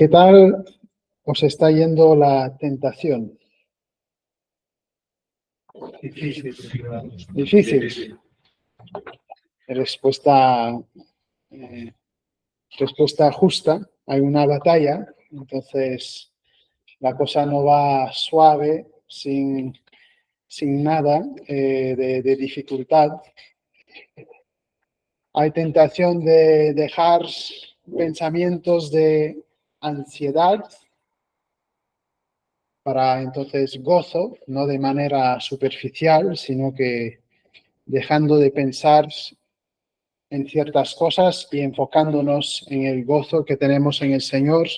¿Qué tal os está yendo la tentación? Difícil. Respuesta, eh, respuesta justa. Hay una batalla, entonces la cosa no va suave, sin nada de dificultad. Hay tentación de dejar pensamientos de ansiedad para entonces gozo, no de manera superficial, sino que dejando de pensar en ciertas cosas y enfocándonos en el gozo que tenemos en el Señor.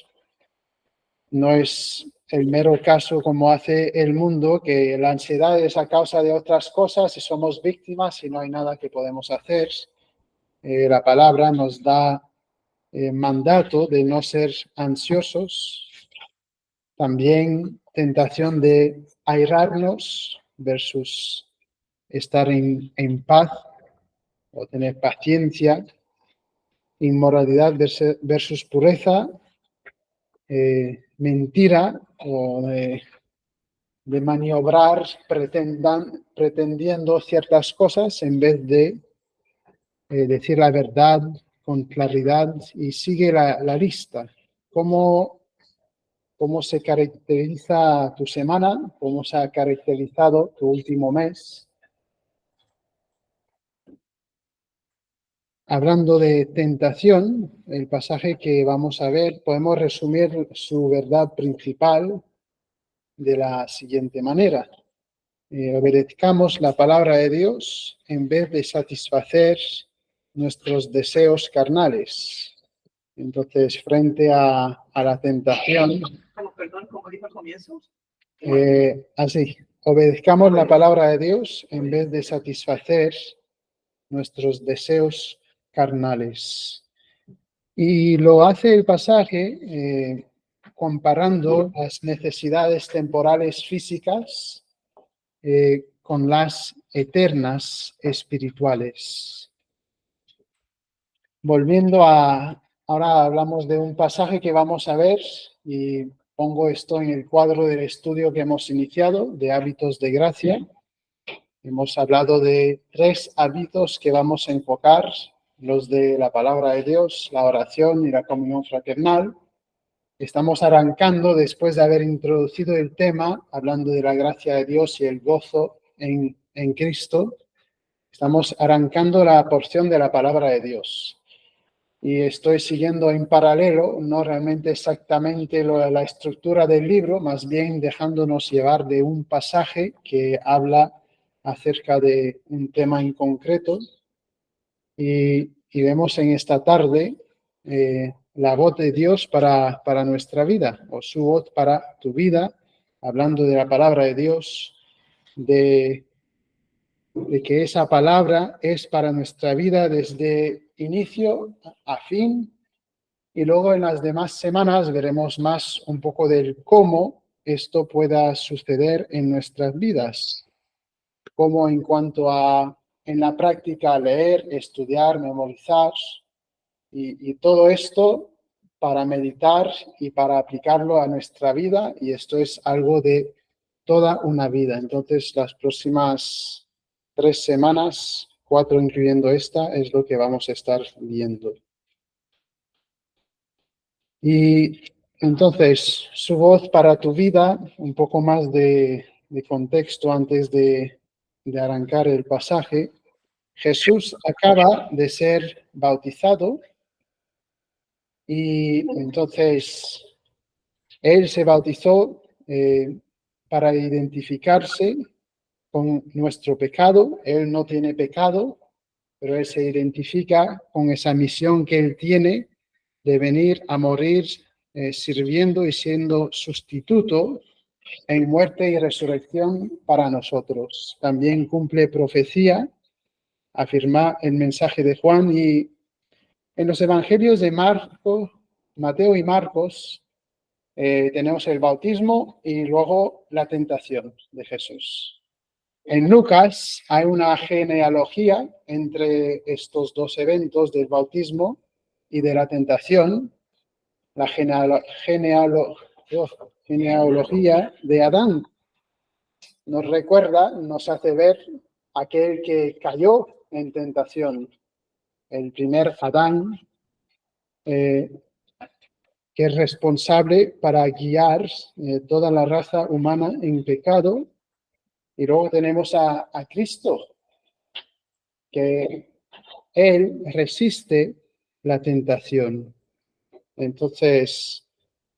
No es el mero caso como hace el mundo, que la ansiedad es a causa de otras cosas y somos víctimas y no hay nada que podemos hacer. La palabra nos da mandato de no ser ansiosos. También tentación de airarnos versus estar en paz o tener paciencia. Inmoralidad versus pureza. Mentira o de maniobrar pretendiendo ciertas cosas en vez de decir la verdad con claridad. Y sigue la lista. ¿Cómo se caracteriza tu semana? ¿Cómo se ha caracterizado tu último mes? Hablando de tentación, el pasaje que vamos a ver, podemos resumir su verdad principal de la siguiente manera. Obedezcamos la palabra de Dios en vez de satisfacer nuestros deseos carnales. Entonces, frente a la tentación... Perdón, ¿cómo dijo al comienzo? Así, obedezcamos la palabra de Dios en vez de satisfacer nuestros deseos carnales. Y lo hace el pasaje comparando las necesidades temporales físicas con las eternas espirituales. Ahora hablamos de un pasaje que vamos a ver y pongo esto en el cuadro del estudio que hemos iniciado de hábitos de gracia. Hemos hablado de 3 hábitos que vamos a enfocar, los de la palabra de Dios, la oración y la comunión fraternal. Estamos arrancando, después de haber introducido el tema, hablando de la gracia de Dios y el gozo en Cristo, estamos arrancando la porción de la palabra de Dios. Y estoy siguiendo en paralelo, no realmente exactamente la estructura del libro, más bien dejándonos llevar de un pasaje que habla acerca de un tema en concreto. Y vemos en esta tarde la voz de Dios para nuestra vida, o su voz para tu vida, hablando de la palabra de Dios, de que esa palabra es para nuestra vida desde inicio a fin, y luego en las demás semanas veremos más un poco del cómo esto pueda suceder en nuestras vidas, cómo en cuanto a en la práctica leer, estudiar, memorizar y todo esto para meditar y para aplicarlo a nuestra vida, y esto es algo de toda una vida. Entonces, las próximas 3 semanas, 4 incluyendo esta, es lo que vamos a estar viendo. Y entonces, su voz para tu vida, un poco más de contexto antes de arrancar el pasaje. Jesús acaba de ser bautizado y entonces él se bautizó para identificarse con nuestro pecado. Él no tiene pecado, pero él se identifica con esa misión que él tiene de venir a morir sirviendo y siendo sustituto en muerte y resurrección para nosotros. También cumple profecía, afirma el mensaje de Juan, y en los evangelios de Mateo y Marcos tenemos el bautismo y luego la tentación de Jesús. En Lucas hay una genealogía entre estos 2 eventos del bautismo y de la tentación, la genealogía de Adán. Nos recuerda, nos hace ver aquel que cayó en tentación, el primer Adán, que es responsable para guiar toda la raza humana en pecado. Y luego tenemos a Cristo, que Él resiste la tentación. Entonces,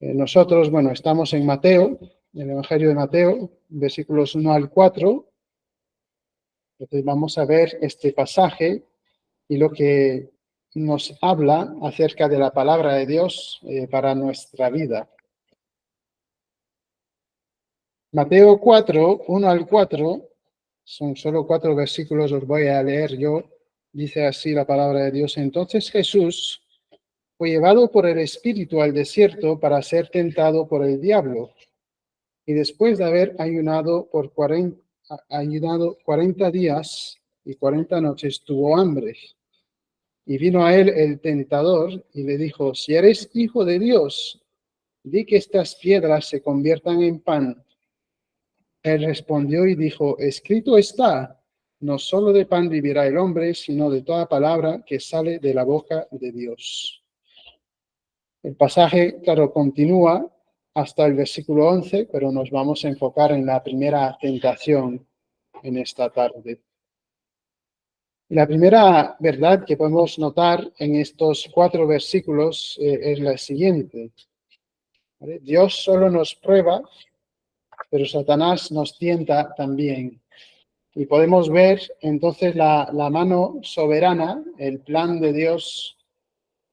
nosotros, bueno, estamos en Mateo, en el Evangelio de Mateo, versículos 1 al 4. Entonces vamos a ver este pasaje y lo que nos habla acerca de la palabra de Dios para nuestra vida. Mateo 4, 1 al 4, son solo 4 versículos, os voy a leer yo. Dice así la palabra de Dios. Entonces Jesús fue llevado por el Espíritu al desierto para ser tentado por el diablo. Y después de haber ayunado 40 días y 40 noches, tuvo hambre. Y vino a él el tentador y le dijo, si eres hijo de Dios, di que estas piedras se conviertan en pan. Él respondió y dijo, escrito está, no solo de pan vivirá el hombre, sino de toda palabra que sale de la boca de Dios. El pasaje, claro, continúa hasta el versículo 11, pero nos vamos a enfocar en la primera tentación en esta tarde. La primera verdad que podemos notar en estos 4 versículos es la siguiente. ¿Vale? Dios solo nos prueba, pero Satanás nos tienta también. Y podemos ver entonces la mano soberana, el plan de Dios,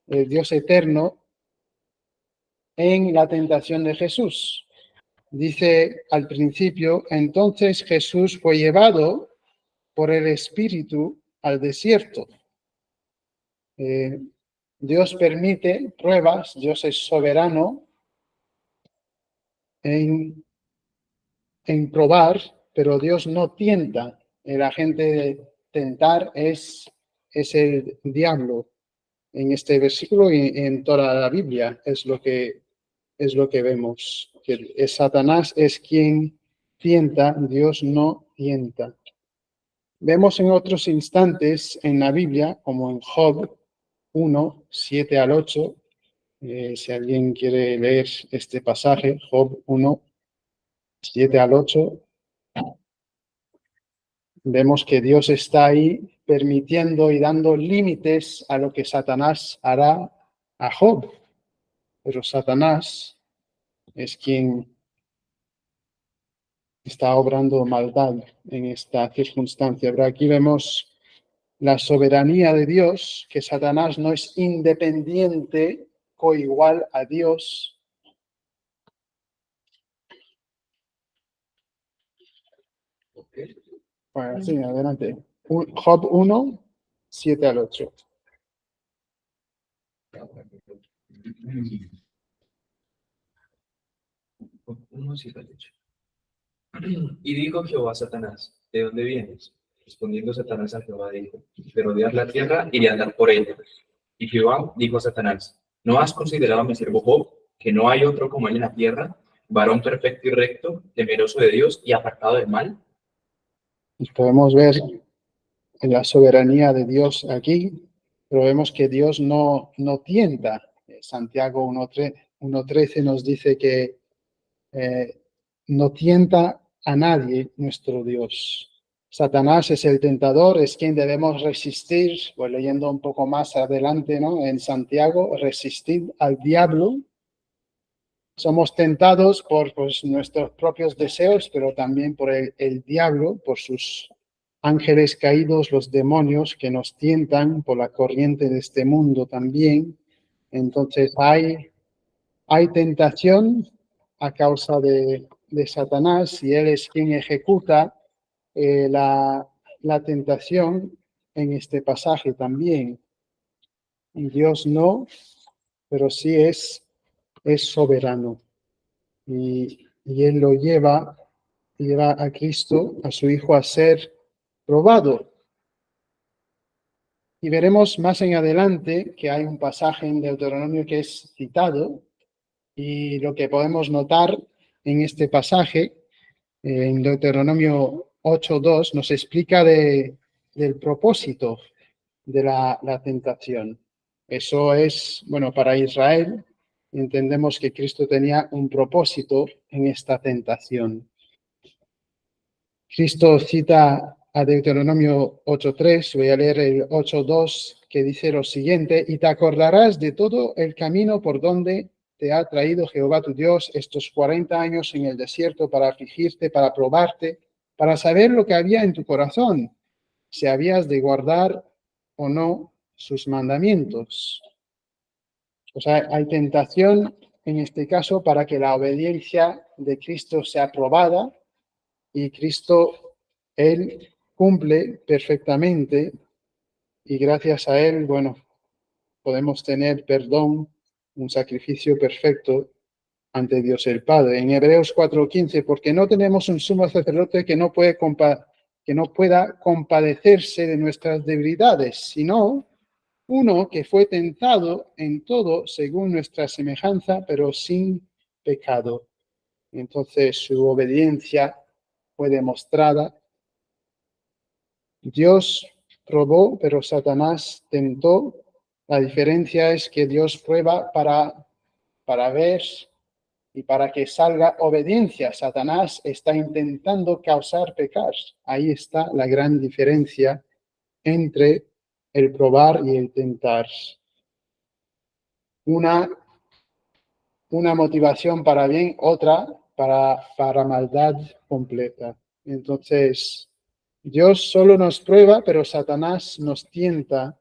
el Dios eterno, en la tentación de Jesús. Dice al principio, entonces Jesús fue llevado por el Espíritu al desierto. Dios permite pruebas, Dios es soberano en probar, pero Dios no tienta. El agente de tentar es el diablo. En este versículo y en toda la Biblia es lo que vemos, que Satanás es quien tienta, Dios no tienta. Vemos en otros instantes en la Biblia, como en Job 1, 7 al 8, si alguien quiere leer este pasaje, Job 1, 7 al 8, vemos que Dios está ahí permitiendo y dando límites a lo que Satanás hará a Job. Pero Satanás es quien está obrando maldad en esta circunstancia. Pero aquí vemos la soberanía de Dios, que Satanás no es independiente, coigual a Dios. Bueno, sí, adelante. Job 1, 7 al 8. Y dijo Jehová a Satanás, ¿de dónde vienes? Respondiendo Satanás a Jehová dijo, de rodear la tierra y de andar por ella. Y Jehová dijo a Satanás, ¿no has considerado a mi siervo Job, que no hay otro como él en la tierra, varón perfecto y recto, temeroso de Dios y apartado del mal? Y podemos ver en la soberanía de Dios aquí, pero vemos que Dios no tienta. Santiago 1:13 nos dice que no tienta a nadie nuestro Dios. Satanás es el tentador, es quien debemos resistir. Voy leyendo un poco más adelante, ¿no? En Santiago, resistir al diablo. Somos tentados por nuestros propios deseos, pero también por el diablo, por sus ángeles caídos, los demonios que nos tientan por la corriente de este mundo también. Entonces hay tentación a causa de Satanás y él es quien ejecuta la tentación en este pasaje también. Y Dios no, pero sí es soberano. Y él lo lleva a Cristo, a su Hijo, a ser probado. Y veremos más en adelante que hay un pasaje en Deuteronomio que es citado, Y lo que podemos notar en este pasaje, en Deuteronomio 8:2, nos explica del propósito de la tentación. Eso es, bueno, para Israel, entendemos que Cristo tenía un propósito en esta tentación. Cristo cita a Deuteronomio 8:3, voy a leer el 8:2, que dice lo siguiente: y te acordarás de todo el camino por donde te ha traído Jehová tu Dios estos 40 años en el desierto para afligirte, para probarte, para saber lo que había en tu corazón, si habías de guardar o no sus mandamientos. O sea, hay tentación en este caso para que la obediencia de Cristo sea probada, y Cristo, Él cumple perfectamente, y gracias a Él, bueno, podemos tener perdón, un sacrificio perfecto ante Dios el Padre. En Hebreos 4:15, porque no tenemos un sumo sacerdote que no pueda compadecerse de nuestras debilidades, sino uno que fue tentado en todo según nuestra semejanza, pero sin pecado. Entonces su obediencia fue demostrada. Dios probó, pero Satanás tentó. La diferencia es que Dios prueba para ver y para que salga obediencia. Satanás está intentando causar pecar. Ahí está la gran diferencia entre el probar y el tentar. Una motivación para bien, otra para maldad completa. Entonces, Dios solo nos prueba, pero Satanás nos tienta.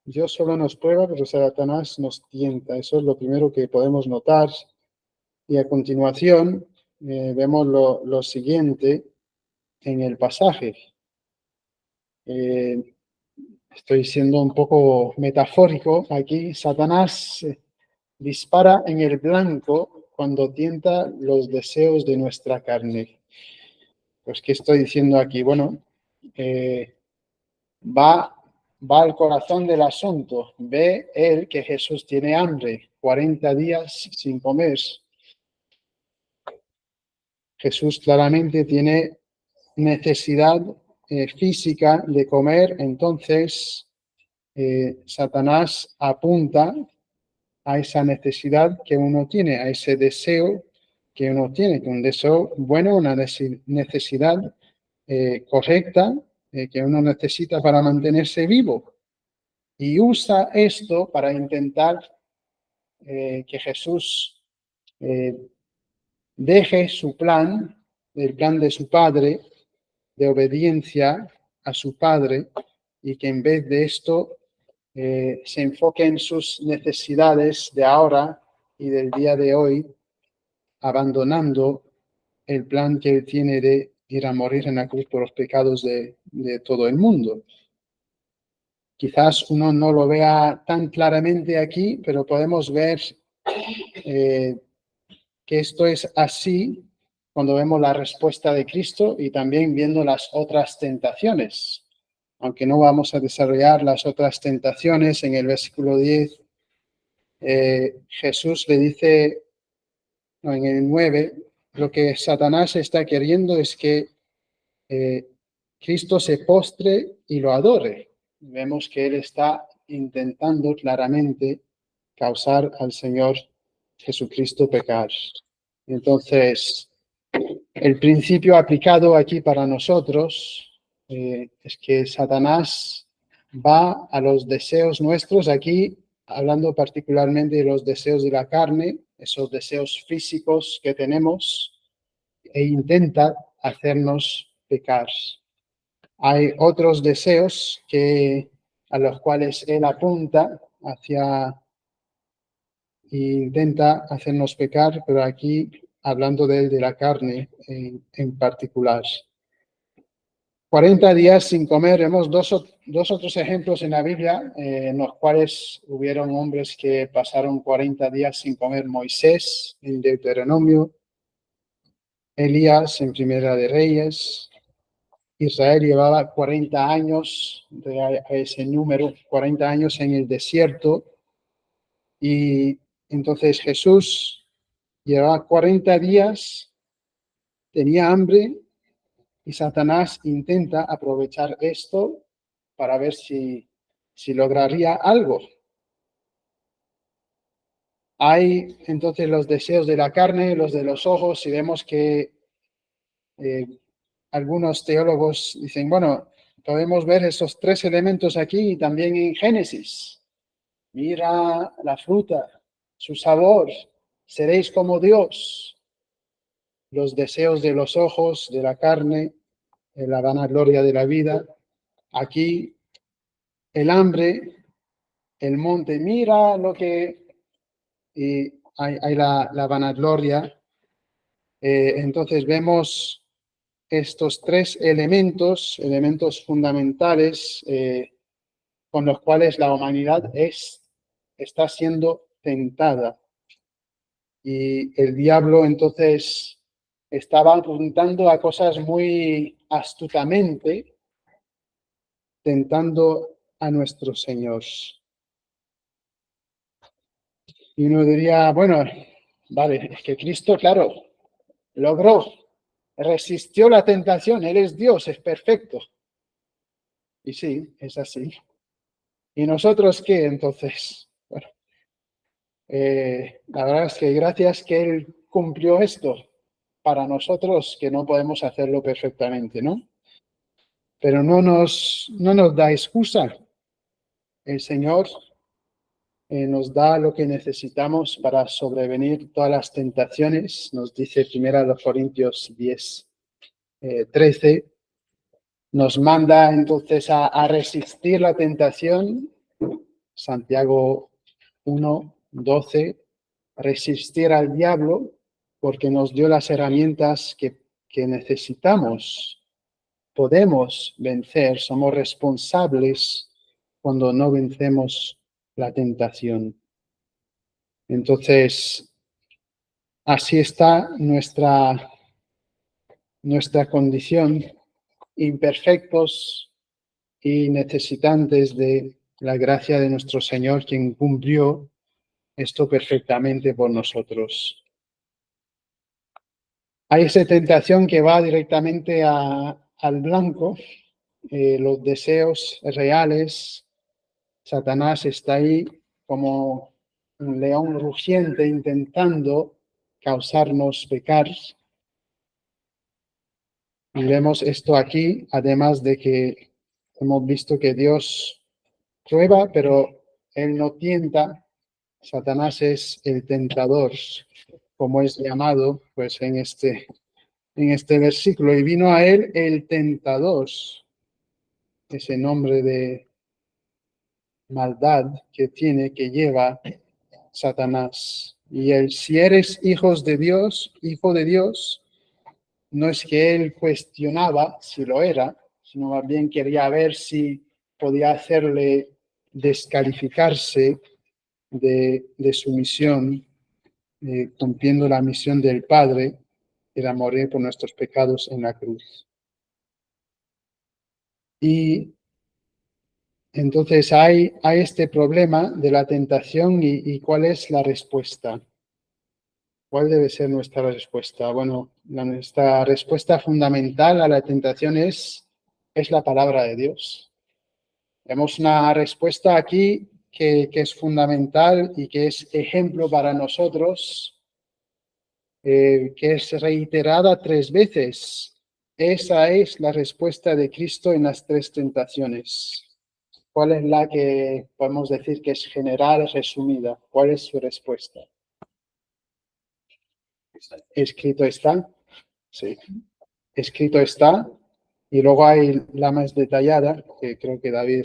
Dios solo nos prueba, pero Satanás nos tienta. Eso es lo primero que podemos notar. Y a continuación vemos lo siguiente en el pasaje. Estoy siendo un poco metafórico aquí. Satanás dispara en el blanco cuando tienta los deseos de nuestra carne. Pues, ¿qué estoy diciendo aquí? Bueno, va al corazón del asunto. Ve él que Jesús tiene hambre, 40 días sin comer. Jesús claramente tiene necesidad física de comer, entonces Satanás apunta a esa necesidad que uno tiene, a ese deseo que uno tiene, que un deseo bueno, una necesidad correcta que uno necesita para mantenerse vivo. Y usa esto para intentar que Jesús deje su plan, el plan de su Padre, de obediencia a su Padre, y que en vez de esto se enfoque en sus necesidades de ahora y del día de hoy, abandonando el plan que él tiene de ir a morir en la cruz por los pecados de todo el mundo. Quizás uno no lo vea tan claramente aquí, pero podemos ver que esto es así cuando vemos la respuesta de Cristo y también viendo las otras tentaciones. Aunque no vamos a desarrollar las otras tentaciones, en el versículo 10, Jesús le dice, no, en el 9, lo que Satanás está queriendo es que Cristo se postre y lo adore. Vemos que él está intentando claramente causar al Señor Jesucristo pecar. Entonces, el principio aplicado aquí para nosotros es que Satanás va a los deseos nuestros, aquí hablando particularmente de los deseos de la carne, esos deseos físicos que tenemos, e intenta hacernos pecar. Hay otros deseos a los cuales él apunta hacia e intenta hacernos pecar, pero aquí hablando de la carne en particular. 40 días sin comer. Vemos dos otros ejemplos en la Biblia en los cuales hubieron hombres que pasaron 40 días sin comer. Moisés en Deuteronomio, Elías en Primera de Reyes. Israel llevaba 40 años, a ese número, 40 años en el desierto, y entonces Jesús llevaba 40 días, tenía hambre y Satanás intenta aprovechar esto para ver si lograría algo. Hay entonces los deseos de la carne, los de los ojos, y vemos que algunos teólogos dicen, bueno, podemos ver esos 3 elementos aquí y también en Génesis. Mira la fruta, su sabor, seréis como Dios. Los deseos de los ojos, de la carne, la vanagloria de la vida. Aquí el hambre, el monte, mira lo que... Y hay la vanagloria. Entonces vemos estos 3 elementos fundamentales con los cuales la humanidad está siendo tentada. Y el diablo entonces estaba apuntando a cosas muy astutamente, tentando a nuestro Señor. Y uno diría, bueno, vale, es que Cristo, claro, logró, resistió la tentación, Él es Dios, es perfecto. Y sí, es así. ¿Y nosotros qué entonces? Bueno, la verdad es que gracias que Él cumplió esto para nosotros, que no podemos hacerlo perfectamente, ¿no? Pero no nos da excusa. El Señor nos da lo que necesitamos para sobrevenir todas las tentaciones. Nos dice 1 Corintios 10, 13. Nos manda entonces a resistir la tentación. Santiago 1, 12. Resistir al diablo porque nos dio las herramientas que necesitamos. Podemos vencer, somos responsables cuando no vencemos la tentación. Entonces, así está nuestra condición, imperfectos y necesitantes de la gracia de nuestro Señor, quien cumplió esto perfectamente por nosotros. Hay esa tentación que va directamente al blanco, los deseos reales. Satanás está ahí como un león rugiente intentando causarnos pecar. Y vemos esto aquí, además de que hemos visto que Dios prueba, pero Él no tienta. Satanás es el tentador, como es llamado pues en este versículo. Y vino a Él el tentador, ese nombre de maldad que lleva Satanás. Y él, si eres hijo de Dios, no es que él cuestionaba si lo era, sino más bien quería ver si podía hacerle descalificarse de su misión, cumpliendo la misión del Padre, que era morir por nuestros pecados en la cruz. Y entonces hay este problema de la tentación y ¿cuál es la respuesta? ¿Cuál debe ser nuestra respuesta? Bueno, nuestra respuesta fundamental a la tentación es la palabra de Dios. Tenemos una respuesta aquí que es fundamental y que es ejemplo para nosotros, que es reiterada 3 veces. Esa es la respuesta de Cristo en las 3 tentaciones. ¿Cuál es la que podemos decir que es general, resumida? ¿Cuál es su respuesta? Escrito está. Sí. Escrito está. Y luego hay la más detallada, que creo que David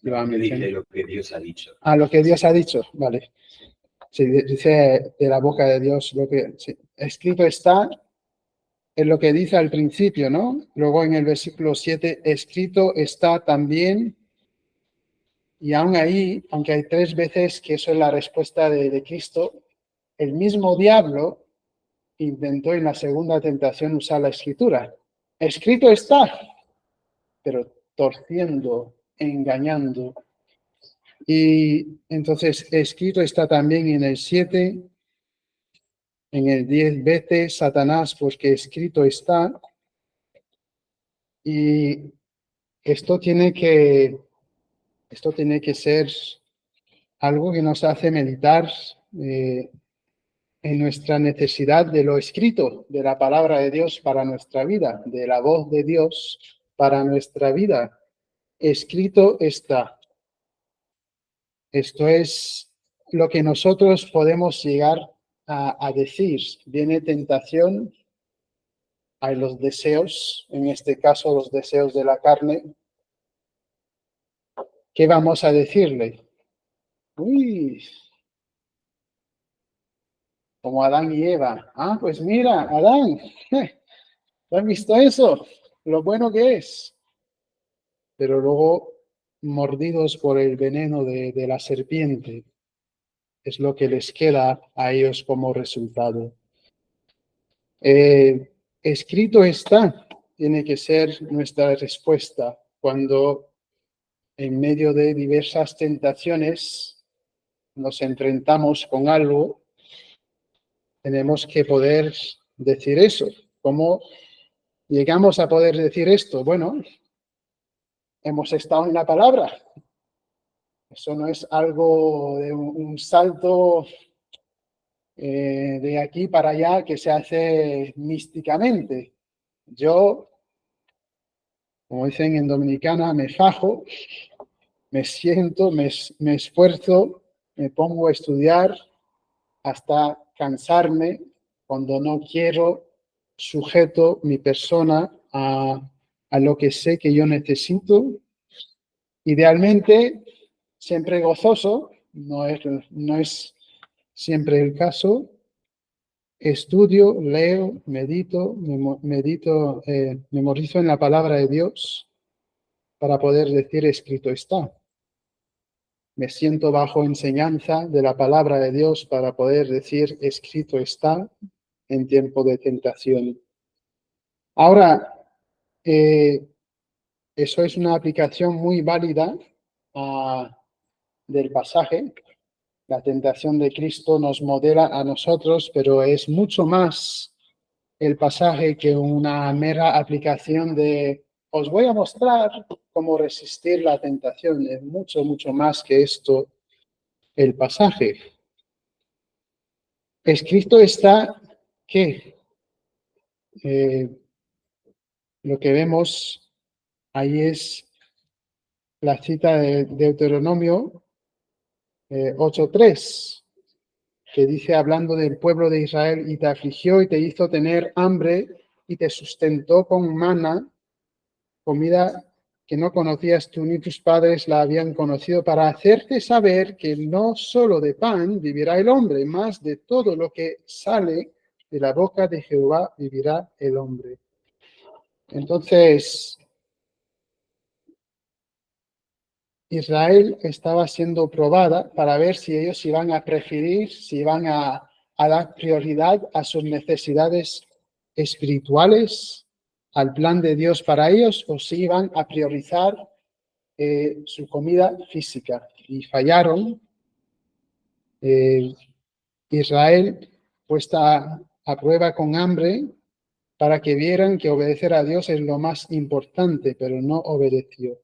iba a mencionar. Lo que Dios ha dicho. Ah, lo que Dios ha dicho, vale. Sí, dice de la boca de Dios lo que... Sí. Escrito está, es lo que dice al principio, ¿no? Luego en el versículo 7, escrito está también. Y aún ahí, aunque hay 3 veces que eso es la respuesta de Cristo, el mismo diablo intentó en la segunda tentación usar la escritura. Escrito está, pero torciendo, engañando. Y entonces escrito está también en el 7, en el 10 veces Satanás, porque escrito está. Y esto tiene que ser algo que nos hace meditar en nuestra necesidad de lo escrito, de la palabra de Dios para nuestra vida, de la voz de Dios para nuestra vida. Escrito está. Esto es lo que nosotros podemos llegar a decir. Viene tentación, hay los deseos, en este caso los deseos de la carne. ¿Qué vamos a decirle? Uy, como Adán y Eva. Ah, pues mira, Adán, ¿has visto eso? Lo bueno que es. Pero luego mordidos por el veneno de la serpiente. Es lo que les queda a ellos como resultado. Escrito está, tiene que ser nuestra respuesta cuando en medio de diversas tentaciones nos enfrentamos con algo. Tenemos que poder decir eso. ¿Cómo llegamos a poder decir esto? Bueno, hemos estado en la palabra. Eso no es algo de un salto de aquí para allá que se hace místicamente. Yo, como dicen en Dominicana, me fajo, me siento, me esfuerzo, me pongo a estudiar hasta cansarme. Cuando no quiero, sujeto mi persona a lo que sé que yo necesito. Idealmente, siempre gozoso, no es siempre el caso. Estudio, leo, memorizo en la palabra de Dios para poder decir escrito está. Me siento bajo enseñanza de la palabra de Dios para poder decir escrito está en tiempo de tentación. Ahora, eso es una aplicación muy válida del pasaje. La tentación de Cristo nos modela a nosotros, pero es mucho más el pasaje que una mera aplicación de os voy a mostrar cómo resistir la tentación. Es mucho, mucho más que esto el pasaje. Escrito está que lo que vemos ahí es la cita de Deuteronomio 8:3, que dice, hablando del pueblo de Israel, y te afligió y te hizo tener hambre y te sustentó con maná, comida que no conocías tú ni tus padres la habían conocido, para hacerte saber que no solo de pan vivirá el hombre, más de todo lo que sale de la boca de Jehová vivirá el hombre. Entonces, Israel estaba siendo probada para ver si ellos iban a preferir, si iban a dar prioridad a sus necesidades espirituales, al plan de Dios para ellos, o si iban a priorizar su comida física. Y fallaron. Israel puesta a prueba con hambre para que vieran que obedecer a Dios es lo más importante, pero no obedeció.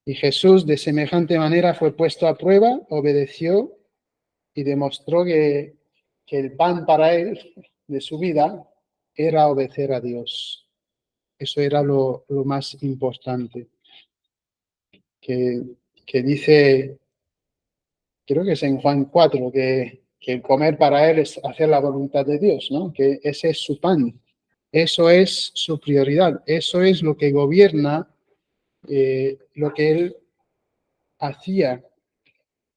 Y Jesús de semejante manera fue puesto a prueba, obedeció y demostró que el pan para él de su vida era obedecer a Dios. Eso era lo más importante. Que dice, creo que es en Juan 4, que el comer para él es hacer la voluntad de Dios, ¿no? Que ese es su pan. Eso es su prioridad. Eso es lo que gobierna lo que él hacía.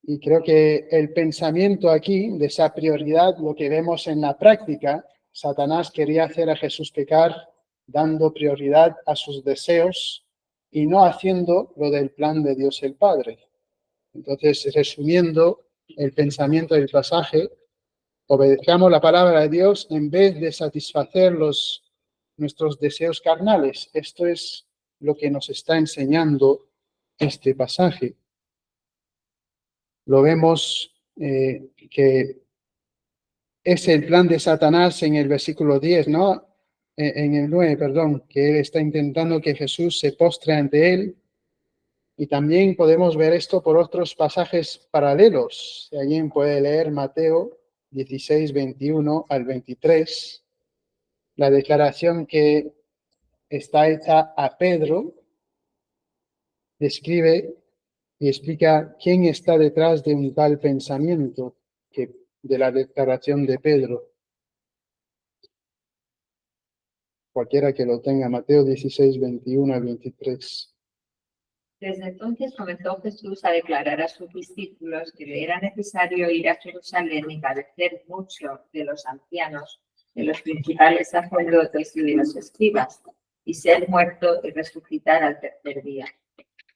Y creo que el pensamiento aquí de esa prioridad, lo que vemos en la práctica, Satanás quería hacer a Jesús pecar dando prioridad a sus deseos y no haciendo lo del plan de Dios el Padre. Entonces, resumiendo el pensamiento del pasaje, obedezcamos la palabra de Dios en vez de satisfacer nuestros deseos carnales. Esto es lo que nos está enseñando este pasaje. lo vemos que es el plan de Satanás en el versículo 10, ¿no? En el 9, perdón, que él está intentando que Jesús se postre ante él. Y también podemos ver esto por otros pasajes paralelos. Si alguien puede leer Mateo 16, 21 al 23, la declaración que está hecha a Pedro describe y explica quién está detrás de un tal pensamiento de la declaración de Pedro. Cualquiera que lo tenga, Mateo 16, 21 al 23. Desde entonces comenzó Jesús a declarar a sus discípulos que le era necesario ir a Jerusalén y padecer mucho de los ancianos, de los principales sacerdotes y de los escribas, y ser muerto y resucitar al tercer día.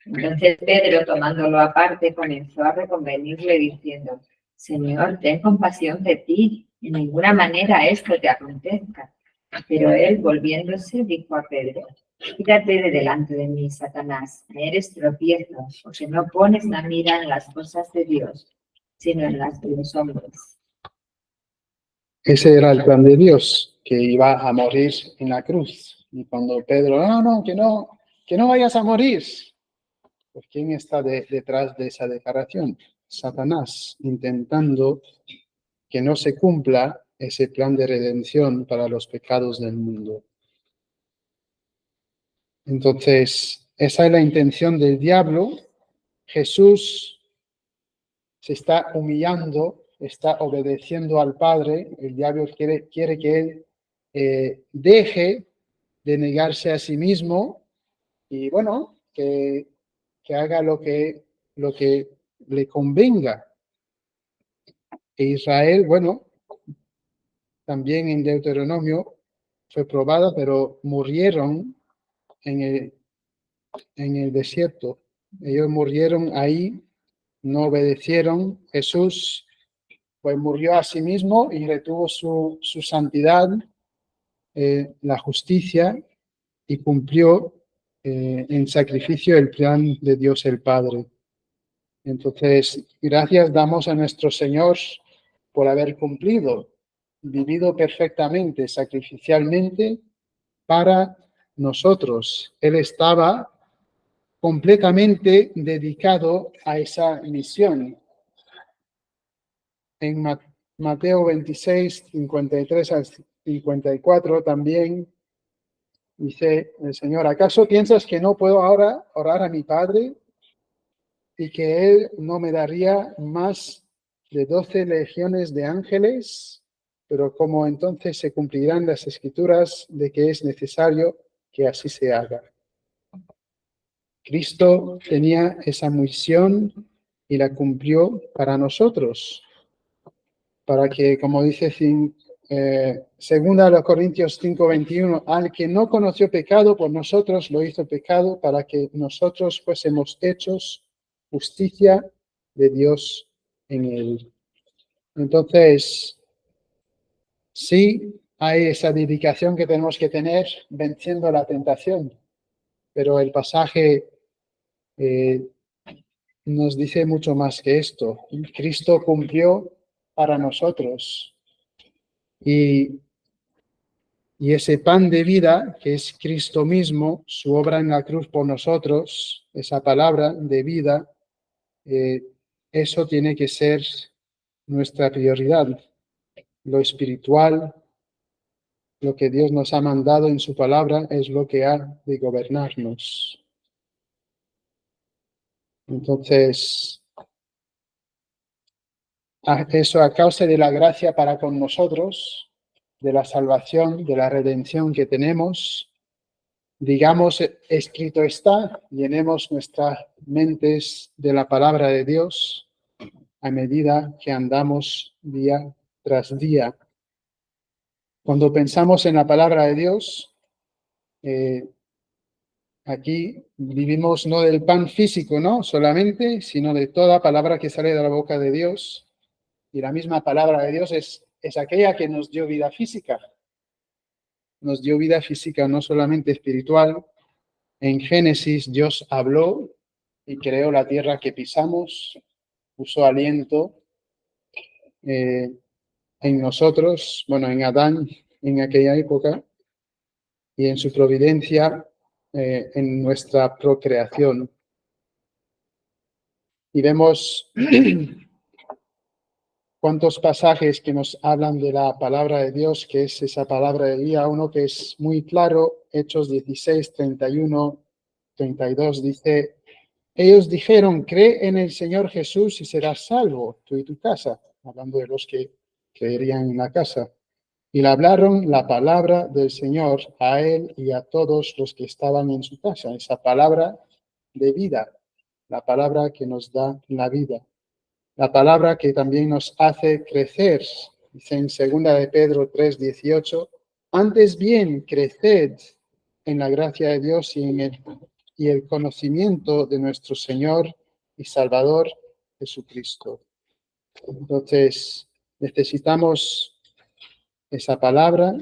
Entonces Pedro, tomándolo aparte, comenzó a reconvenirle diciendo: Señor, ten compasión de ti, en ninguna manera esto te acontezca. Pero él, volviéndose, dijo a Pedro: Quítate de delante de mí, Satanás, me eres tropiezo, porque no pones la mira en las cosas de Dios, sino en las de los hombres. Ese era el plan de Dios, que iba a morir en la cruz. Y cuando Pedro, que no vayas a morir. Pues ¿quién está detrás de esa declaración? Satanás, intentando que no se cumpla ese plan de redención para los pecados del mundo. Entonces, esa es la intención del diablo. Jesús se está humillando, está obedeciendo al Padre. El diablo quiere que él deje de negarse a sí mismo y, bueno, que haga lo que le convenga. E Israel, bueno, también en Deuteronomio fue probada, pero murieron en el desierto. Ellos murieron ahí, no obedecieron. Jesús pues murió a sí mismo y retuvo su santidad, la justicia, y cumplió en sacrificio el plan de Dios el Padre. Entonces, gracias damos a nuestro Señor por haber cumplido, vivido perfectamente, sacrificialmente para nosotros. Él estaba completamente dedicado a esa misión. En Mateo 26, 53 al 54 también dice el Señor: ¿acaso piensas que no puedo ahora orar a mi Padre y que Él no me daría más de 12 legiones de ángeles? Pero como entonces se cumplirán las escrituras de que es necesario que así se haga. Cristo tenía esa misión y la cumplió para nosotros, para que, como dice segunda a los Corintios 5:21, al que no conoció pecado por nosotros lo hizo pecado para que nosotros fuésemos hechos justicia de Dios en él. Entonces, sí hay esa dedicación que tenemos que tener venciendo la tentación, pero el pasaje nos dice mucho más que esto. Cristo cumplió para nosotros y ese pan de vida, que es Cristo mismo, su obra en la cruz por nosotros, esa palabra de vida, eso tiene que ser nuestra prioridad. Lo espiritual, lo que Dios nos ha mandado en su palabra, es lo que ha de gobernarnos. Entonces, eso a causa de la gracia para con nosotros, de la salvación, de la redención que tenemos, digamos, escrito está, llenemos nuestras mentes de la palabra de Dios a medida que andamos día tras día. Cuando pensamos en la palabra de Dios, aquí vivimos no del pan físico, ¿no? Solamente, sino de toda palabra que sale de la boca de Dios. Y la misma palabra de Dios es aquella que nos dio vida física. Nos dio vida física, no solamente espiritual. En Génesis, Dios habló y creó la tierra que pisamos. puso aliento en nosotros, bueno, en Adán en aquella época, y en su providencia en nuestra procreación. Y vemos cuántos pasajes que nos hablan de la palabra de Dios, que es esa palabra de día. Uno que es muy claro, Hechos 16, 31, 32, dice: ellos dijeron, cree en el Señor Jesús y serás salvo, tú y tu casa, hablando de los que creerían en la casa. Y le hablaron la palabra del Señor a él y a todos los que estaban en su casa, esa palabra de vida, la palabra que nos da la vida, la palabra que también nos hace crecer. Dice en 2 de Pedro 3, 18, antes bien, creced en la gracia de Dios y el conocimiento de nuestro Señor y Salvador Jesucristo. Entonces, necesitamos esa palabra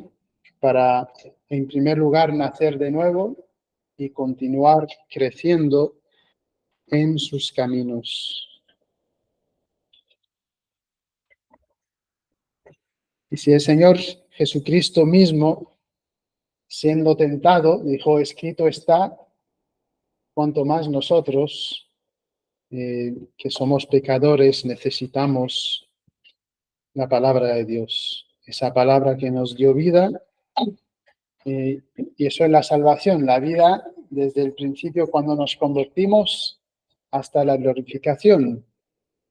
para, en primer lugar, nacer de nuevo y continuar creciendo en sus caminos. Y si el Señor Jesucristo mismo, siendo tentado, dijo, escrito está, cuanto más nosotros, que somos pecadores, necesitamos la palabra de Dios, esa palabra que nos dio vida, y eso es la salvación, la vida desde el principio cuando nos convertimos hasta la glorificación.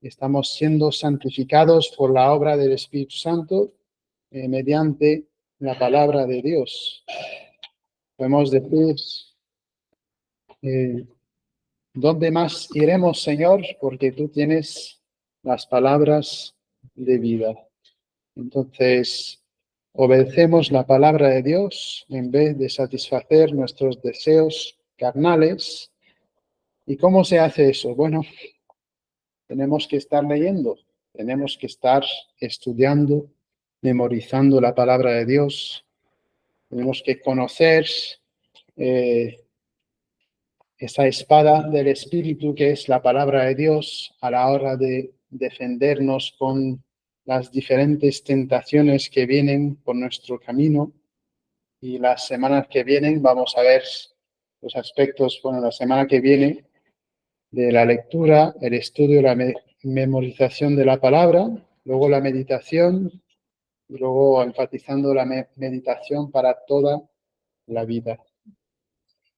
Estamos siendo santificados por la obra del Espíritu Santo mediante la palabra de Dios. Podemos decir, ¿dónde más iremos, Señor? Porque tú tienes las palabras de vida. Entonces, obedecemos la palabra de Dios en vez de satisfacer nuestros deseos carnales. ¿Y cómo se hace eso? Bueno, tenemos que estar leyendo, tenemos que estar estudiando, memorizando la palabra de Dios. Tenemos que conocer esa espada del Espíritu que es la palabra de Dios a la hora de defendernos con las diferentes tentaciones que vienen por nuestro camino. Y las semanas que vienen vamos a ver los aspectos, bueno, la semana que viene de la lectura, el estudio, la memorización de la palabra, luego la meditación y luego enfatizando la meditación para toda la vida.